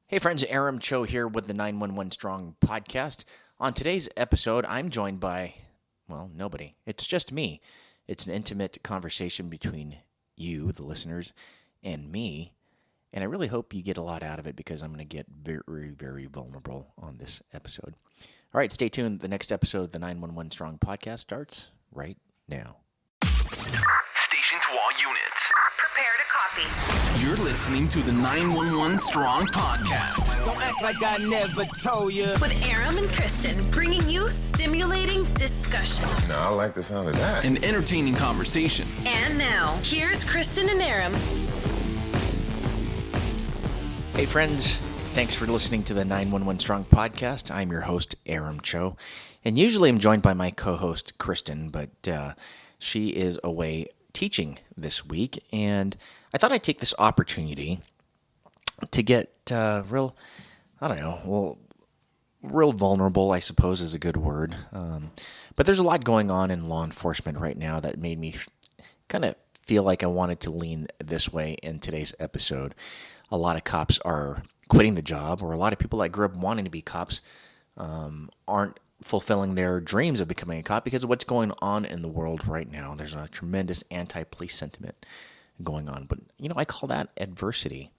Hey friends, Aram Choe here with the 911 Strong podcast. On today's episode, I'm joined by, nobody. It's just me. It's an intimate conversation between you, the listeners, and me. And I really hope you get a lot out of it because I'm going to get very, very vulnerable on this episode. All right, stay tuned. The next episode of the 911 Strong podcast starts right now. Station to all units. Prepare to copy. You're listening to the 911 Strong podcast. Don't act like I never told you. With Aram and Kristen, bringing you stimulating discussion. No, I like the sound of that. An entertaining conversation. And now, here's Kristen and Aram. Hey friends, thanks for listening to the 911 Strong podcast. I'm your host, Aram Choe. And usually I'm joined by my co-host, Kristen, but she is away teaching this week, and I thought I'd take this opportunity to get real vulnerable, I suppose is a good word. But there's a lot going on in law enforcement right now that made me kind of feel like I wanted to lean this way in today's episode. A lot of cops are quitting the job, or a lot of people that grew up wanting to be cops aren't fulfilling their dreams of becoming a cop because of what's going on in the world right now. There's a tremendous anti-police sentiment going on. But, I call that adversity.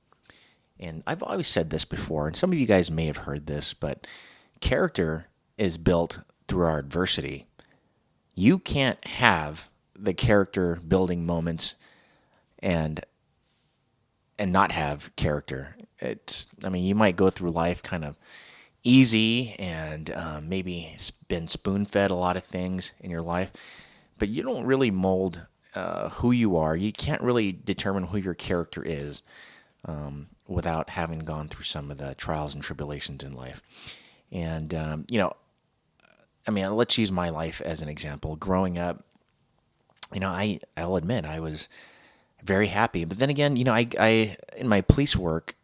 And I've always said this before, and some of you guys may have heard this, but character is built through our adversity. You can't have the character building moments and not have character. You might go through life kind of easy and maybe been spoon-fed a lot of things in your life, but you don't really mold who you are. You can't really determine who your character is without having gone through some of the trials and tribulations in life. And, let's use my life as an example. Growing up, I'll admit I was very happy. But then again, I in my police work,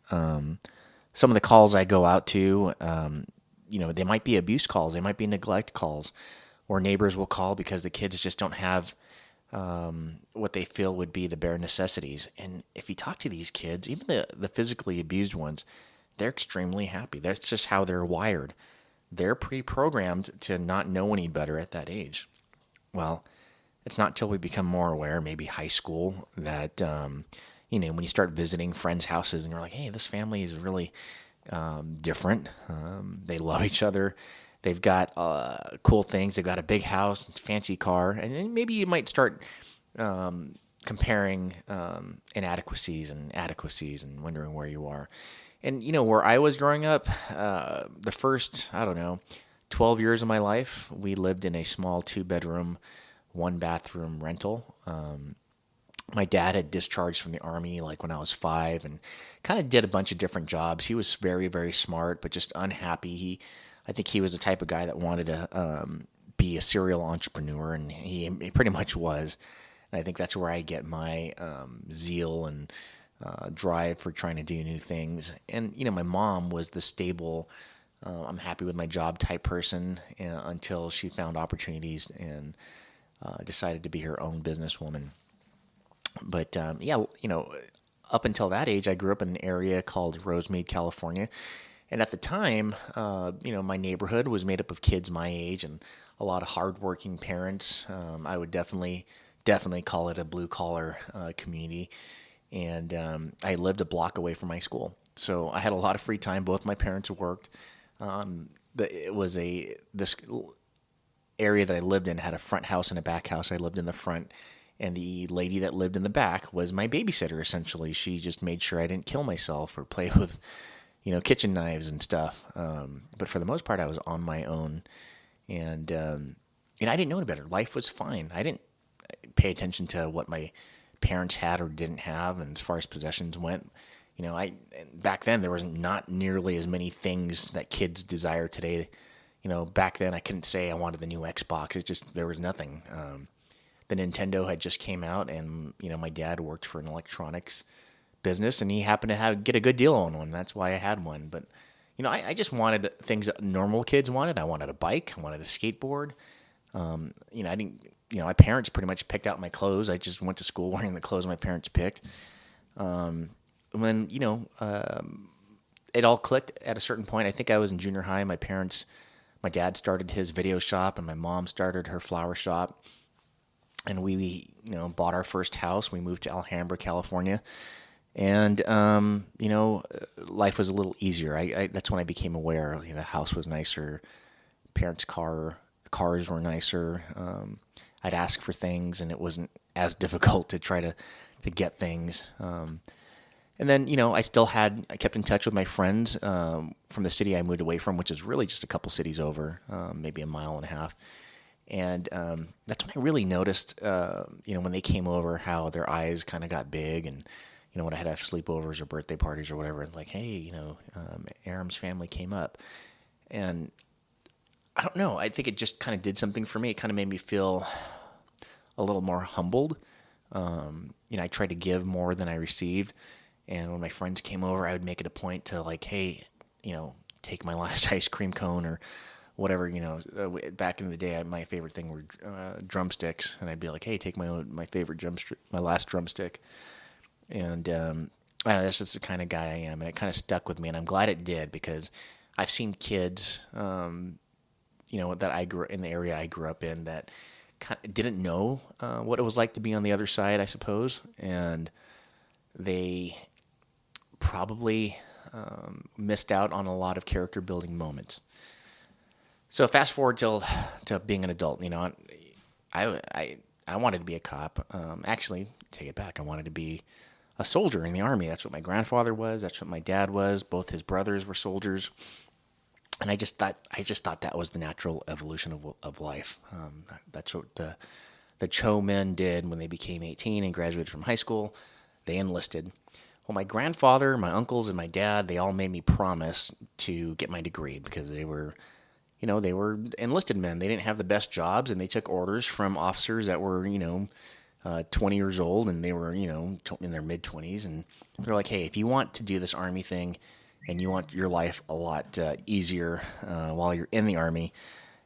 some of the calls I go out to, they might be abuse calls, they might be neglect calls, or neighbors will call because the kids just don't have what they feel would be the bare necessities. And if you talk to these kids, even the physically abused ones, they're extremely happy. That's just how they're wired. They're pre-programmed to not know any better at that age. Well, it's not till we become more aware, maybe high school, that when you start visiting friends' houses and you're like, hey, this family is really different. They love each other. They've got cool things. They've got a big house, fancy car. And then maybe you might start comparing inadequacies and adequacies and wondering where you are. And, where I was growing up, the first, 12 years of my life, we lived in a small 2-bedroom, 1-bathroom rental. My dad had discharged from the Army when I was 5 and kind of did a bunch of different jobs. He was very, very smart, but just unhappy. I think he was the type of guy that wanted to be a serial entrepreneur, and he pretty much was. And I think that's where I get my zeal and drive for trying to do new things. And, my mom was the stable, I'm happy with my job type person until she found opportunities and decided to be her own businesswoman. But, up until that age, I grew up in an area called Rosemead, California. And at the time, my neighborhood was made up of kids my age and a lot of hardworking parents. I would definitely call it a blue-collar community. And I lived a block away from my school. So I had a lot of free time. Both my parents worked. This area that I lived in had a front house and a back house. I lived in the front. And the lady that lived in the back was my babysitter, essentially. She just made sure I didn't kill myself or play with, kitchen knives and stuff. But for the most part, I was on my own. And I didn't know any better. Life was fine. I didn't pay attention to what my parents had or didn't have. And as far as possessions went, back then there was not nearly as many things that kids desire today. Back then I couldn't say I wanted the new Xbox. There was nothing. The Nintendo had just came out, and my dad worked for an electronics business, and he happened to get a good deal on one. That's why I had one. But I just wanted things that normal kids wanted. I wanted a bike. I wanted a skateboard. I didn't. My parents pretty much picked out my clothes. I just went to school wearing the clothes my parents picked. it all clicked at a certain point. I think I was in junior high. My dad started his video shop, and my mom started her flower shop. And we bought our first house. We moved to Alhambra, California. And, life was a little easier. That's when I became aware, the house was nicer. Parents' cars were nicer. I'd ask for things, and it wasn't as difficult to try to get things. And then, I kept in touch with my friends from the city I moved away from, which is really just a couple cities over, maybe a mile and a half. And that's when I really noticed, when they came over, how their eyes kind of got big. And, when I had to have sleepovers or birthday parties or whatever, like, hey, Aram's family came up. And I don't know, I think it just kind of did something for me. It kind of made me feel a little more humbled. I tried to give more than I received. And when my friends came over, I would make it a point to, like, hey, take my last ice cream cone or whatever. Back in the day, my favorite thing were drumsticks. And I'd be like, hey, take my favorite my last drumstick. And I don't know, that's just the kind of guy I am. And it kind of stuck with me. And I'm glad it did, because I've seen kids, that I grew in the area I grew up in, that kind of didn't know what it was like to be on the other side, I suppose. And they probably missed out on a lot of character building moments. So fast forward to being an adult, I wanted to be a cop. Actually, take it back. I wanted to be a soldier in the Army. That's what my grandfather was. That's what my dad was. Both his brothers were soldiers. And I just thought that was the natural evolution of life. That's what the Choe men did when they became 18 and graduated from high school. They enlisted. Well, my grandfather, my uncles, and my dad, they all made me promise to get my degree, because they were enlisted men. They didn't have the best jobs, and they took orders from officers that were, 20 years old, and they were, in their mid-20s. And they're like, hey, if you want to do this Army thing and you want your life a lot easier while you're in the Army,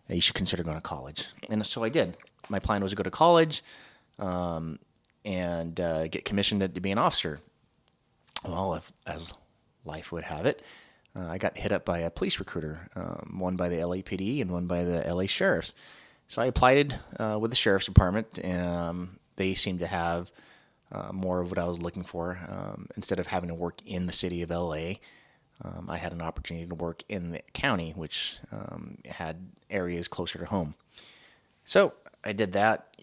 you should consider going to college. And so I did. My plan was to go to college and get commissioned to be an officer. Well, as life would have it, I got hit up by a police recruiter, one by the LAPD and one by the LA Sheriffs. So I applied with the Sheriff's Department. They seemed to have more of what I was looking for. Instead of having to work in the city of LA, I had an opportunity to work in the county, which had areas closer to home. So I did that.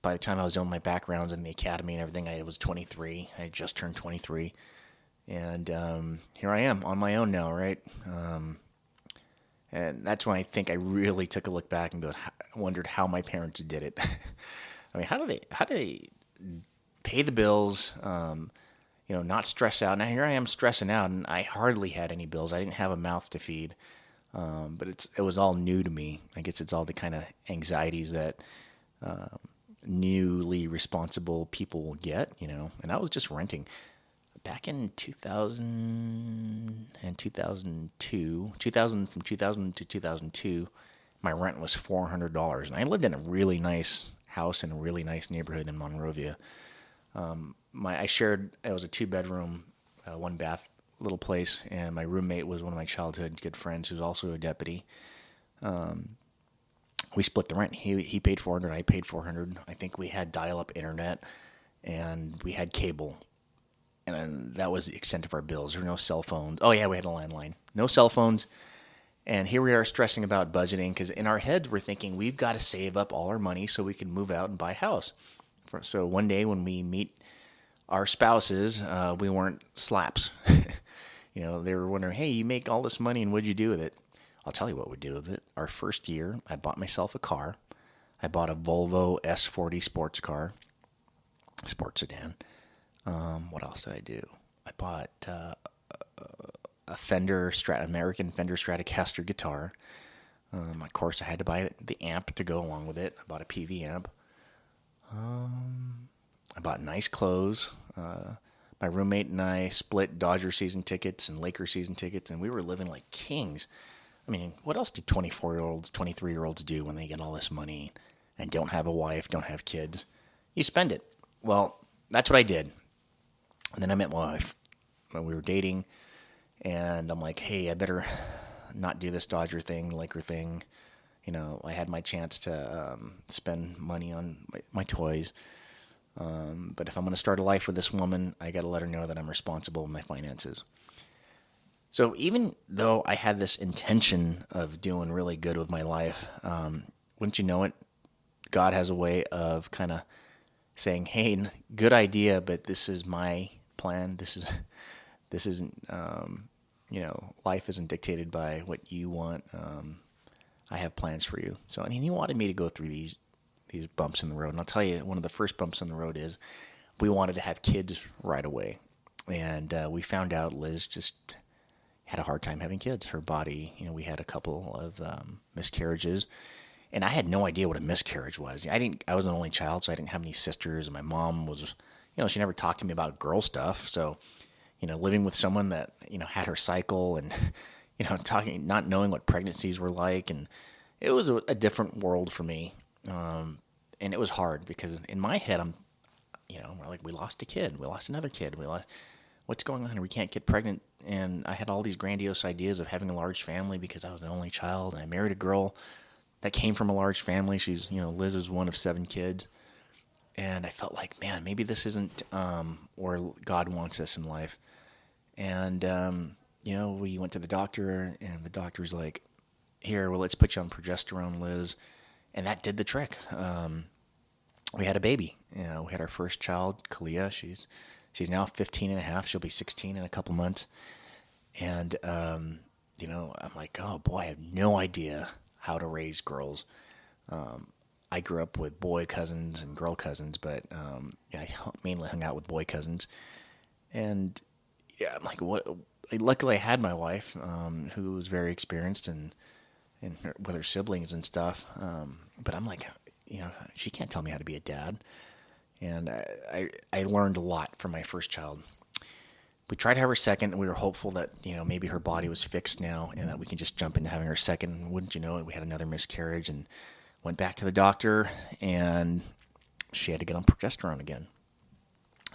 By the time I was doing my backgrounds in the academy and everything, I was 23. I had just turned 23. And here I am on my own now, right? And that's when I think I really took a look back and wondered how my parents did it. I mean, how do they pay the bills, not stress out? Now here I am stressing out, and I hardly had any bills. I didn't have a mouth to feed. But it was all new to me. I guess it's all the kind of anxieties that newly responsible people will get, and I was just renting. Back in 2000 and 2002, from 2000 to 2002, my rent was $400, and I lived in a really nice house in a really nice neighborhood in Monrovia. It was a 2-bedroom, 1-bath little place, and my roommate was one of my childhood good friends who's also a deputy. We split the rent. He paid $400, I paid $400. I think we had dial-up internet, and we had cable. And that was the extent of our bills. There were no cell phones. Oh, yeah, we had a landline. No cell phones. And here we are stressing about budgeting, because in our heads we're thinking we've got to save up all our money so we can move out and buy a house. So one day when we meet our spouses, we weren't slaps. They were wondering, hey, you make all this money, and what'd you do with it? I'll tell you what we did with it. Our first year, I bought myself a car. I bought a Volvo S40 sports sedan. What else did I do? I bought a American Fender Stratocaster guitar. Of course, I had to buy the amp to go along with it. I bought a PV amp. I bought nice clothes. My roommate and I split Dodger season tickets and Laker season tickets, and we were living like kings. I mean, what else do 24-year-olds, 23-year-olds do when they get all this money and don't have a wife, don't have kids? You spend it. Well, that's what I did. And then I met my wife. We were dating, And I'm like, hey, I better not do this Dodger thing, Laker thing. I had my chance to spend money on my toys. But if I'm going to start a life with this woman, I got to let her know that I'm responsible with my finances. So even though I had this intention of doing really good with my life, wouldn't you know it, God has a way of kind of saying, "Hey, good idea, but this is my plan. This isn't, life isn't dictated by what you want. I have plans for you." So, he wanted me to go through these bumps in the road. And I'll tell you, one of the first bumps in the road is we wanted to have kids right away. And we found out Liz just had a hard time having kids. Her body, we had a couple of miscarriages. And I had no idea what a miscarriage was. I was an only child, so I didn't have any sisters. And my mom was, she never talked to me about girl stuff. So, living with someone that, had her cycle and, not knowing what pregnancies were like. And it was a different world for me. And it was hard because in my head, we're like, we lost a kid. We lost another kid. What's going on? We can't get pregnant. And I had all these grandiose ideas of having a large family because I was an only child. And I married a girl that came from a large family. She's, Liz is one of 7 kids. And I felt like, man, maybe this isn't where God wants us in life. And, we went to the doctor, and the doctor's like, here, well, let's put you on progesterone, Liz. And that did the trick. We had a baby. We had our first child, Kalia. She's now 15 and a half. She'll be 16 in a couple months. And, I'm like, oh, boy, I have no idea how to raise girls. I grew up with boy cousins and girl cousins, but I mainly hung out with boy cousins. And I'm like, what? Luckily, I had my wife, who was very experienced and with her siblings and stuff. But I'm like, she can't tell me how to be a dad. And I learned a lot from my first child. We tried to have her second, and we were hopeful that, maybe her body was fixed now and that we can just jump into having her second. And wouldn't you know it, we had another miscarriage and went back to the doctor, and she had to get on progesterone again.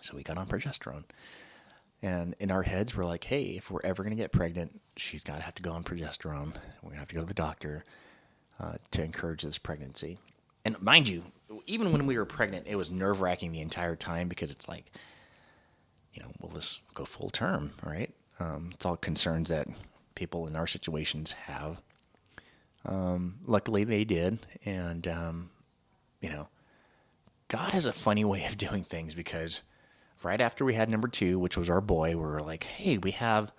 So we got on progesterone. And in our heads, we're like, hey, if we're ever going to get pregnant, she's got to have to go on progesterone. We're going to have to go to the doctor to encourage this pregnancy. And mind you, even when we were pregnant, it was nerve-wracking the entire time because it's like, will this go full term, right? It's all concerns that people in our situations have. Luckily, they did. And, God has a funny way of doing things because right after we had number 2, which was our boy, we were like, hey, we have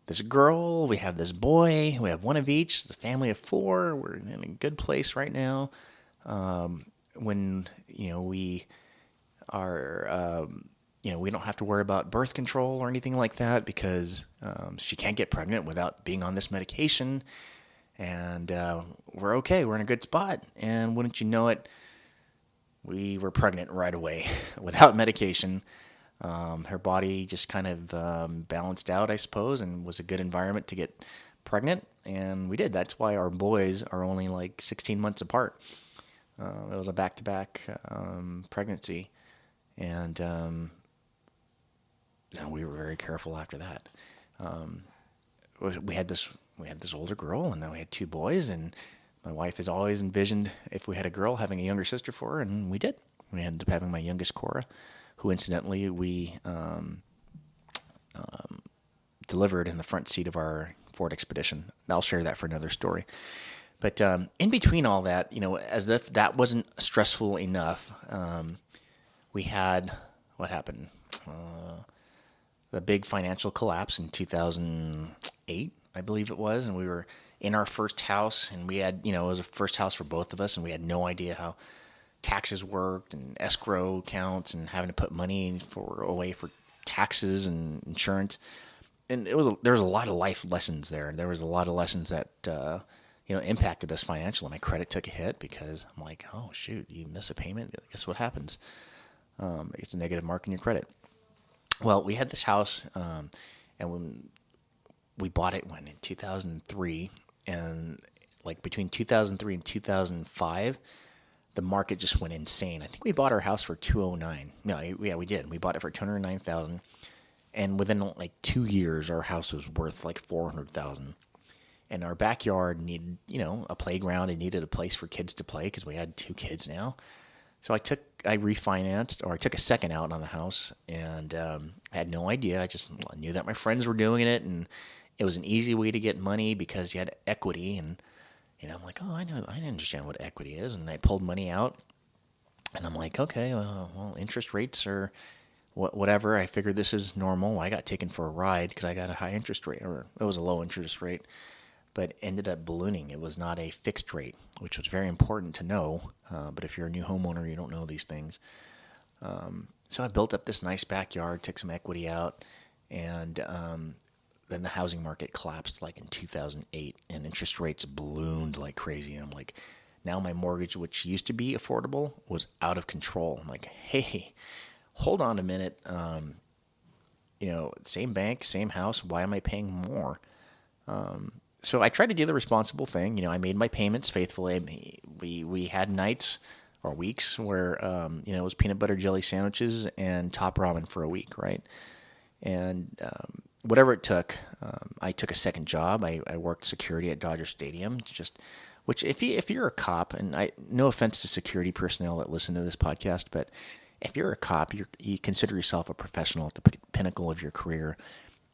this girl, we have this boy, we have one of each, the family of 4. We're in a good place right now. When, we are, we don't have to worry about birth control or anything like that because she can't get pregnant without being on this medication. And we're okay. We're in a good spot. And wouldn't you know it, we were pregnant right away without medication. Her body just kind of balanced out, I suppose, and was a good environment to get pregnant. And we did. That's why our boys are only like 16 months apart. It was a back-to-back pregnancy. And we were very careful after that. We had this older girl, and then we had 2 boys, and my wife has always envisioned if we had a girl having a younger sister for her, and we did. We ended up having my youngest, Cora, who incidentally we delivered in the front seat of our Ford Expedition. I'll share that for another story. But in between all that, as if that wasn't stressful enough, we had, what happened? The big financial collapse in 2008, I believe it was, and we were in our first house, and we had, it was a first house for both of us, and we had no idea how taxes worked and escrow accounts and having to put money away for taxes and insurance. And there was a lot of life lessons there. There was a lot of lessons that impacted us financially. My credit took a hit because I'm like, oh shoot, you miss a payment. Guess what happens? It's a negative mark in your credit. Well, we had this house, and when we bought it in 2003, and like between 2003 and 2005, the market just went insane. I think we bought our house for $209. No, yeah, we did. We bought it for $209,000, And within like 2 years, our house was worth like 400,000. And our backyard needed, a playground. It needed a place for kids to play because we had 2 kids now. So I refinanced, or I took a second out on the house, and I had no idea. I just knew that my friends were doing it, and it was an easy way to get money because you had equity. And I'm like, oh, I understand what equity is, and I pulled money out, and I'm like, okay, well, interest rates are whatever. I figured this is normal. I got taken for a ride because I got a high interest rate, or it was a low interest rate, but ended up ballooning. It was not a fixed rate, which was very important to know. But if you're a new homeowner, you don't know these things. So I built up this nice backyard, took some equity out, and then the housing market collapsed like in 2008, and interest rates ballooned like crazy. And I'm like, now my mortgage, which used to be affordable, was out of control. I'm like, hey, hold on a minute. Same bank, same house. Why am I paying more? So I tried to do the responsible thing. I made my payments faithfully. We had nights or weeks where, it was peanut butter jelly sandwiches and top ramen for a week, right? And whatever it took, I took a second job. I worked security at Dodger Stadium, which if you're a cop, and no offense to security personnel that listen to this podcast, but if you're a cop, you consider yourself a professional at the pinnacle of your career.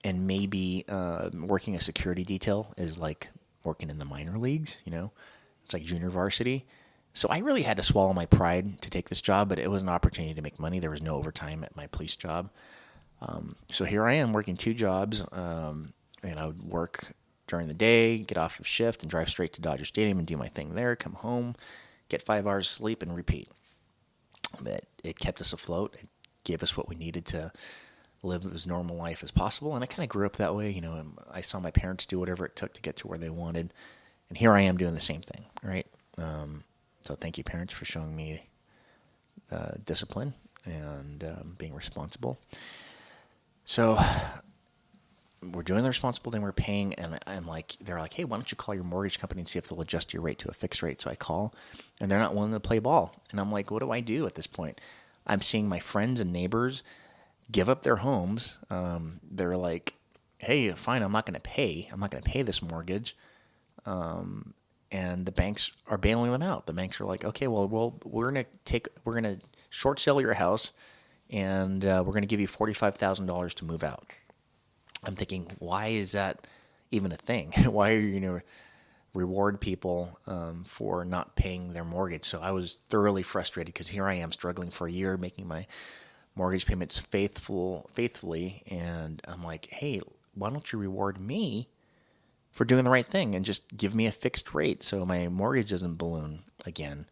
And maybe working a security detail is like working in the minor leagues, It's like junior varsity. So I really had to swallow my pride to take this job, but it was an opportunity to make money. There was no overtime at my police job. So here I am working 2 jobs. And I would work during the day, get off of shift, and drive straight to Dodger Stadium and do my thing there, come home, get 5 hours of sleep, and repeat. But it kept us afloat. It gave us what we needed to live as normal life as possible. And I kind of grew up that way. And I saw my parents do whatever it took to get to where they wanted. And here I am doing the same thing, right? So thank you, parents, for showing me discipline and being responsible. So we're doing the responsible thing, we're paying, and they're like, hey, why don't you call your mortgage company and see if they'll adjust your rate to a fixed rate? So I call, and they're not willing to play ball. And I'm like, what do I do at this point? I'm seeing my friends and neighbors give up their homes. They're like, hey, fine, I'm not going to pay this mortgage. And the banks are bailing them out. The banks are like, okay, well, we're going to short sell your house, and we're going to give you $45,000 to move out. I'm thinking, why is that even a thing? Why are you going to reward people for not paying their mortgage? So I was thoroughly frustrated because here I am struggling for a year, making my mortgage payments faithfully, and I'm like, hey, why don't you reward me for doing the right thing and just give me a fixed rate so my mortgage doesn't balloon again?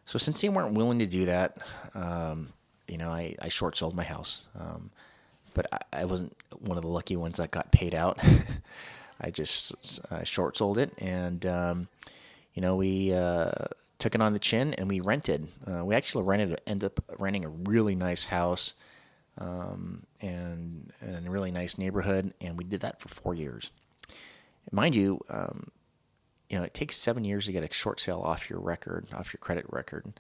So since they weren't willing to do that, I short sold my house. But I wasn't one of the lucky ones that got paid out. I just short sold it, and we took it on the chin, and we rented. We actually ended up renting a really nice house and a really nice neighborhood, and we did that for 4 years. Mind you, it takes 7 years to get a short sale off your credit record.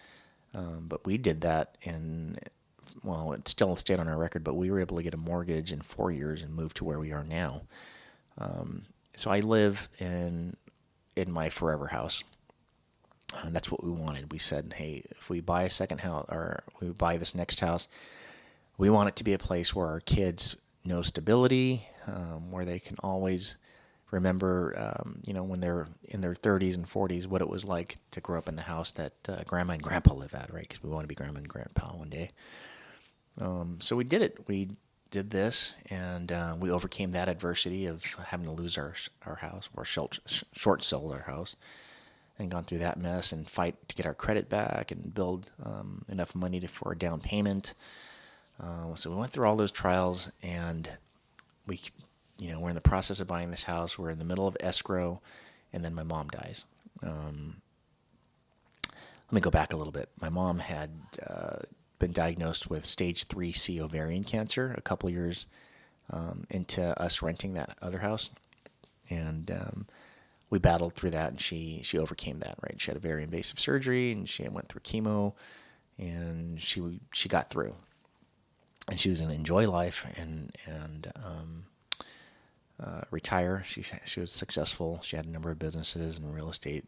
But we did that it still stayed on our record, but we were able to get a mortgage in 4 years and move to where we are now. So I live in my forever house. And that's what we wanted. We said, hey, if we buy a second house, or we buy this next house, we want it to be a place where our kids know stability, where they can always remember, when they're in their 30s and 40s, what it was like to grow up in the house that Grandma and Grandpa live at, right? Because we want to be Grandma and Grandpa one day. So we did it. We did this, and we overcame that adversity of having to lose our house, or short sold our house, and gone through that mess and fight to get our credit back and build enough money for a down payment. So we went through all those trials, and we're in the process of buying this house. We're in the middle of escrow, and then my mom dies. Let me go back a little bit. My mom had been diagnosed with stage 3C ovarian cancer a couple of years into us renting that other house. And we battled through that, and she overcame that, right? She had a very invasive surgery, and she went through chemo, and she got through. and she was going to enjoy life and retire. She was successful. She had a number of businesses and real estate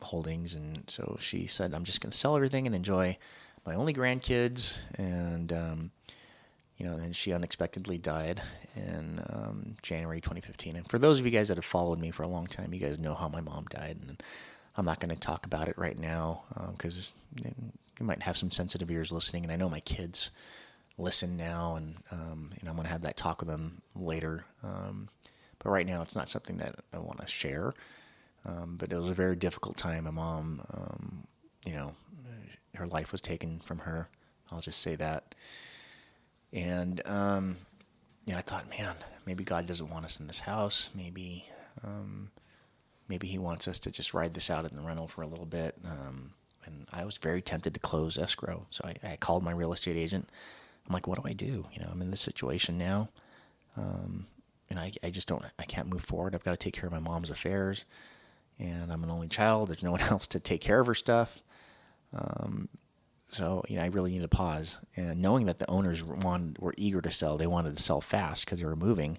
holdings, and so she said, "I'm just going to sell everything and enjoy my only grandkids." And then she unexpectedly died in January 2015. And for those of you guys that have followed me for a long time, you guys know how my mom died, and I'm not going to talk about it right now because you might have some sensitive ears listening, and I know my kids listen now, and I'm going to have that talk with them later. But right now, it's not something that I want to share. But it was a very difficult time. My mom, her life was taken from her. I'll just say that. And I thought, man, maybe God doesn't want us in this house. Maybe He wants us to just ride this out in the rental for a little bit. And I was very tempted to close escrow. So I called my real estate agent. I'm like, what do I do? I'm in this situation now. And I can't move forward. I've got to take care of my mom's affairs. And I'm an only child. There's no one else to take care of her stuff. So I really need to pause. And knowing that the owners were eager to sell, they wanted to sell fast because they were moving.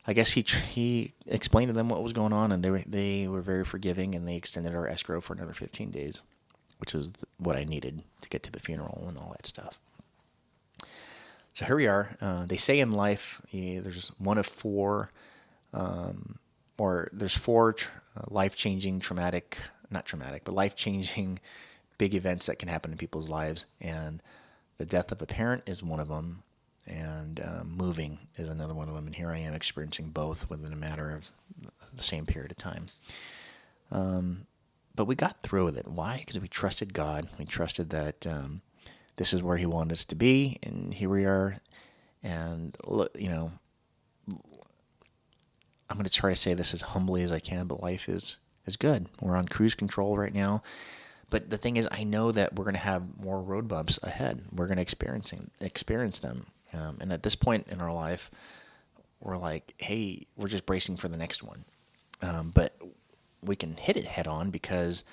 I guess he explained to them what was going on, and they were very forgiving, and they extended our escrow for another 15 days, which was what I needed to get to the funeral and all that stuff. So here we are. They say in life, there's one of four, or there's four life-changing, life-changing big events that can happen in people's lives. And the death of a parent is one of them, and moving is another one of them. And here I am experiencing both within a matter of the same period of time. But we got through with it. Why? Because we trusted God. We trusted that this is where He wanted us to be, and here we are. And I'm going to try to say this as humbly as I can, but life is good. We're on cruise control right now. But the thing is, I know that we're going to have more road bumps ahead. We're going to experience them. And at this point in our life, we're like, hey, we're just bracing for the next one. But we can hit it head on because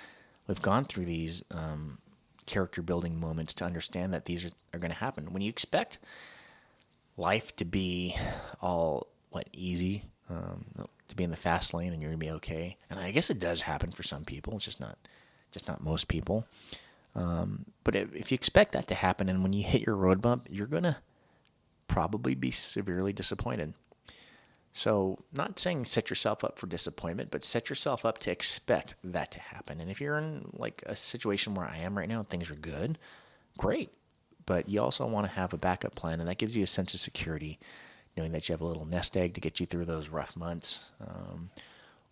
we've gone through these character building moments to understand that these are going to happen. When you expect life to be all easy, to be in the fast lane and you're going to be okay. And I guess it does happen for some people. It's just not most people. But if you expect that to happen, and when you hit your road bump, you're going to probably be severely disappointed. So not saying set yourself up for disappointment, but set yourself up to expect that to happen. And if you're in a situation where I am right now and things are good, great. But you also want to have a backup plan, and that gives you a sense of security, knowing that you have a little nest egg to get you through those rough months,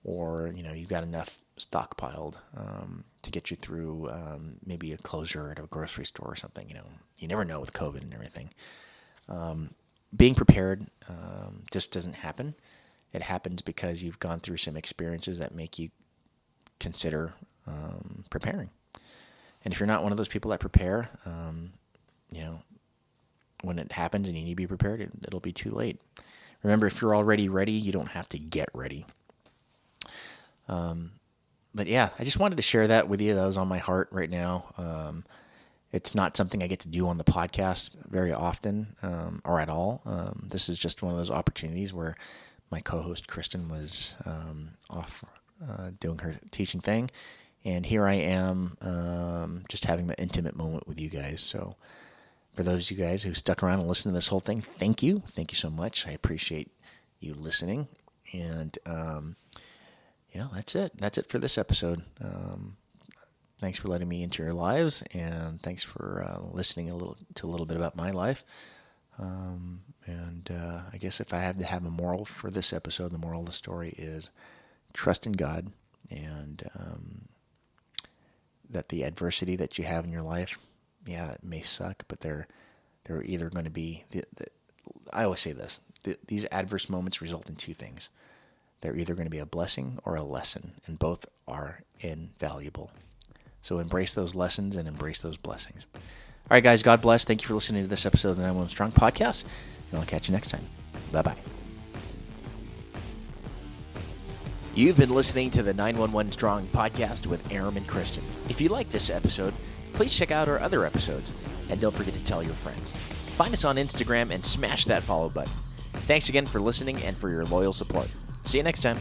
or you've got enough stockpiled to get you through maybe a closure at a grocery store or something. You never know with COVID and everything. Being prepared just doesn't happen. It happens because you've gone through some experiences that make you consider preparing. And if you're not one of those people that prepare, when it happens and you need to be prepared, it'll be too late. Remember, if you're already ready, you don't have to get ready. But yeah, I just wanted to share that with you. That was on my heart right now. It's not something I get to do on the podcast very often, or at all. This is just one of those opportunities where my co-host Kristen was off doing her teaching thing, and here I am just having an intimate moment with you guys. So for those of you guys who stuck around and listened to this whole thing, thank you. Thank you so much. I appreciate you listening. And, that's it. That's it for this episode. Thanks for letting me into your lives, and thanks for listening to a little bit about my life. I guess if I had to have a moral for this episode, the moral of the story is trust in God, and that the adversity that you have in your life, yeah, it may suck, but they're either going to be, I always say this, these adverse moments result in two things. They're either going to be a blessing or a lesson, and both are invaluable. So embrace those lessons and embrace those blessings. All right, guys, God bless. Thank you for listening to this episode of the 911 Strong Podcast, and I'll catch you next time. Bye-bye. You've been listening to the 911 Strong Podcast with Aram and Kristen. If you like this episode, please check out our other episodes. and don't forget to tell your friends. Find us on Instagram and smash that follow button. Thanks again for listening and for your loyal support. See you next time.